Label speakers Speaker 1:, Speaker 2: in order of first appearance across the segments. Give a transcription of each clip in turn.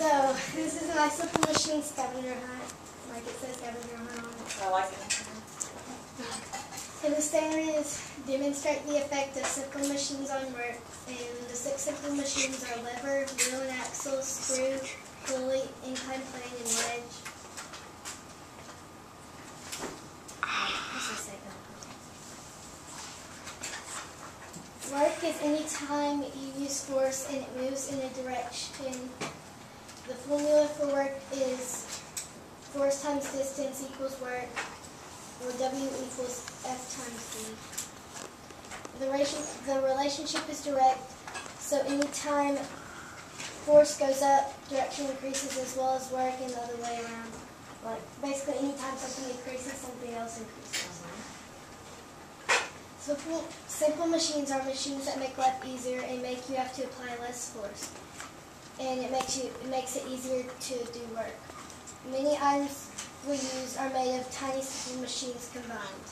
Speaker 1: So, this is my simple machine scavenger hunt, like it says scavenger hunt on it.
Speaker 2: I like it.
Speaker 1: And the standard is demonstrate the effect of simple machines on work. And the 6 simple machines are lever, wheel and axle, screw, pulley, incline plane, and wedge. Work is any time you use force and it moves in a direction. The formula for work is force times distance equals work, or W equals F times V. The relationship is direct, so anytime force goes up, direction increases as well as work, and the other way around. Like basically anytime something increases, something else increases. So simple machines are machines that make life easier and make you have to apply less force. And it makes it easier to do work. Many items we use are made of tiny simple machines combined.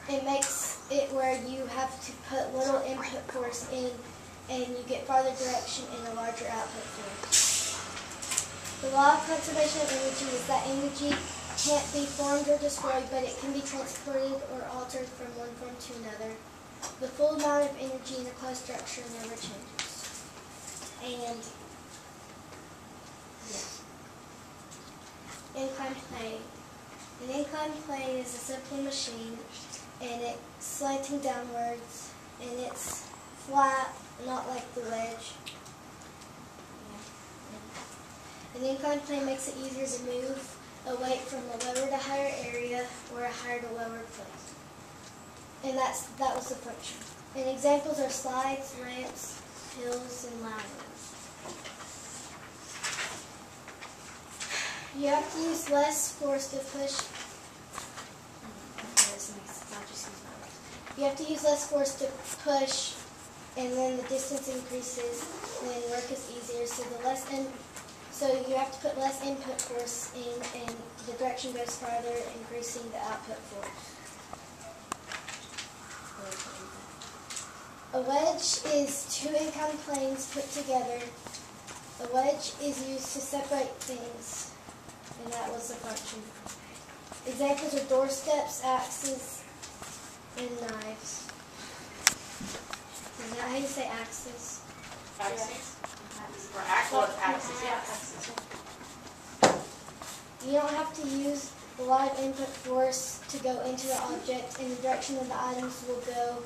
Speaker 1: It makes it where you have to put little input force in and you get farther direction and a larger output force. The law of conservation of energy is that energy can't be formed or destroyed, but it can be transported or altered from one form to another. The full amount of energy in a closed structure never changes. And yeah. Incline plane. An incline plane is a simple machine, and it's slanting downwards, and it's flat, not like the wedge. Yeah. An incline plane makes it easier to move a weight from a lower to higher area or a higher to lower place. And that was the function. And examples are slides, ramps, hills, and ladders. You have to use less force to push. You have to use less force to push, and then the distance increases, and then work is easier. So you have to put less input force in, and the direction goes farther, increasing the output force. A wedge is 2 inclined planes put together. A wedge is used to separate things, and that was the function. Examples are doorsteps, axes, and knives. Is that how you say axes?
Speaker 2: Axes? Or axes, yeah. Axes.
Speaker 1: You don't have to use a lot of input force to go into the object, and the direction of the items will go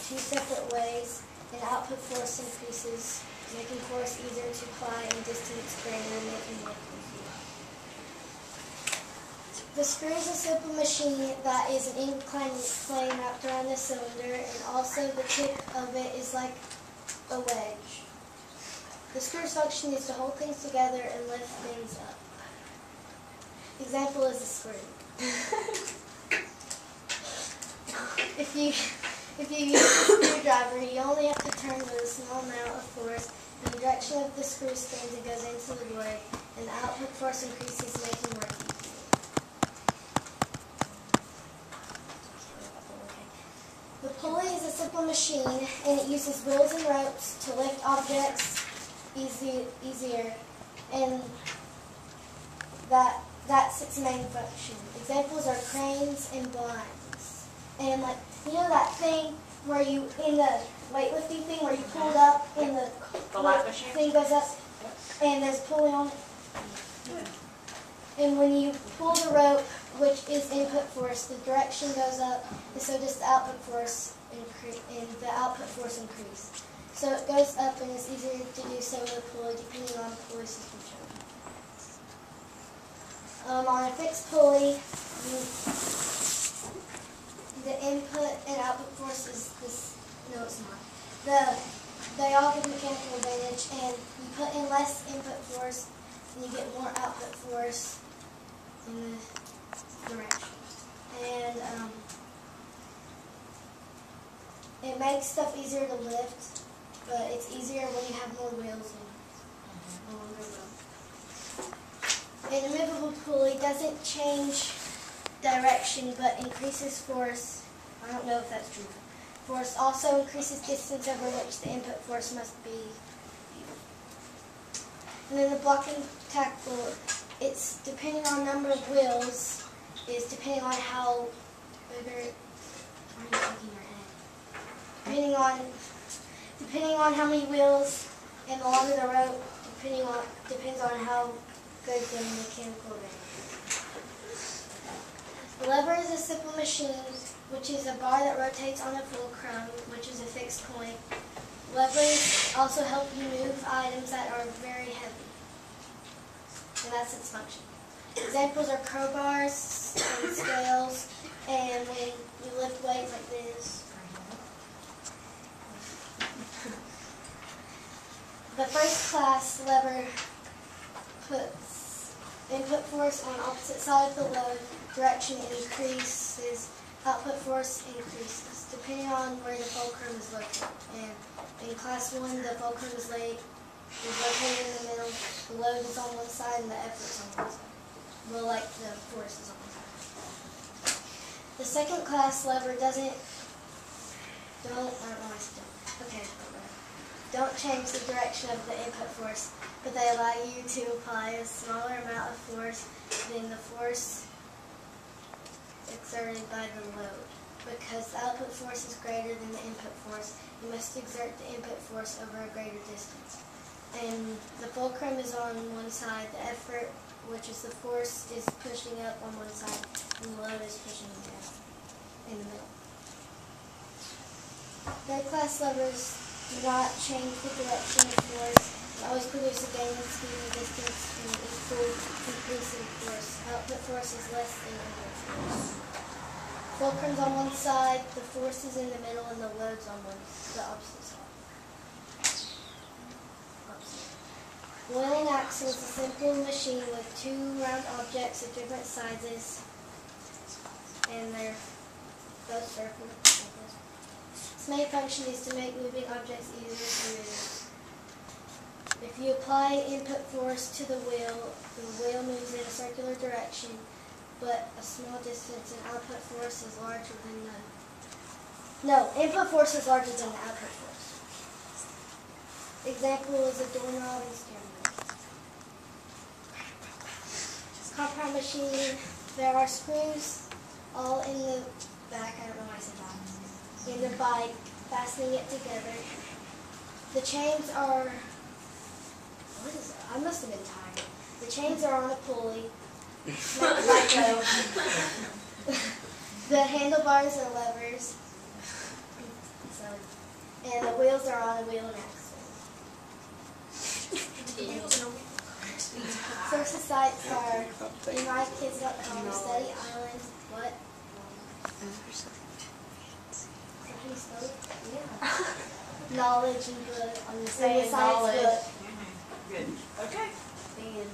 Speaker 1: 2 separate ways, and output force increases, making force easier to apply and distance greater, making work easier. The screw is a simple machine that is an inclined plane wrapped around the cylinder, and also the tip of it is like a wedge. The screw's function is to hold things together and lift things up. Example is a screw. If you use a screwdriver, you only have to turn with a small amount of force, and the direction of the screw spins and goes into the wood, and the output force increases, making work easier. The pulley is a simple machine, and it uses wheels and ropes to lift objects easier, and that's its main function. Examples are cranes and blinds. And like, you know that thing where you, in the weightlifting thing where you pull it up and the thing goes up and there's a pulley on it? And when you pull the rope, which is input force, the direction goes up, and so does the output force, and the output force increase. So it goes up, and it's easier to do so with a pulley, depending on the pulley system chosen. On a fixed pulley, the input and output force is this. No, it's not. They all have mechanical advantage, and you put in less input force, and you get more output force in the direction. And it makes stuff easier to lift, but it's easier when you have more wheels and a longer rope. An immovable pulley doesn't change direction, but increases force. I don't know if that's true. Force also increases distance over which the input force must be. And then the blocking tackle, it's depending on number of wheels, is depending on how bigger. Why are you shaking your head? Depending on how many wheels and the longer the rope, depends on how good the mechanical rig is. The lever is a simple machine, which is a bar that rotates on a fulcrum, which is a fixed point. Levers also help you move items that are very heavy, and that's its function. Examples are crowbars and scales, and when you lift weights like this. The first class lever puts input force on opposite side of the load, direction increases, output force increases, depending on where the fulcrum is located. And in class 1, the fulcrum is located in the middle, the load is on one side and the effort is on one side. Well, like the force is on one side. The second class lever don't change the direction of the input force, but they allow you to apply a smaller amount of force than the force exerted by the load. Because the output force is greater than the input force, you must exert the input force over a greater distance. And the fulcrum is on one side, the effort, which is the force, is pushing up on one side, and the load is pushing down in the middle. Third class levers do not change the direction of force. They always produce a gain in speed and distance and an equal increase in force. Output force is less than input force. Fulcrum's on one side, the force is in the middle, and the load's on the opposite side. Wheeling axle is a simple machine with two round objects of different sizes, and they're both circle. Its main function is to make moving objects easier to move. If you apply input force to the wheel moves in a circular direction, but a small distance, and output force is larger than input force is larger than the output force. Example is a doorknob and steering wheel. Compound machine, there are screws all in the back, I don't know why I said that, in the bike, fastening it together. The chains are, what is it? I must have been tired. The chains are on a pulley. The handlebars are levers. And the wheels are on a wheel and axle. Source of sites are mykids.com, Study Island, what? Yeah. Knowledge and book on the science book.
Speaker 2: Good. Okay.
Speaker 1: And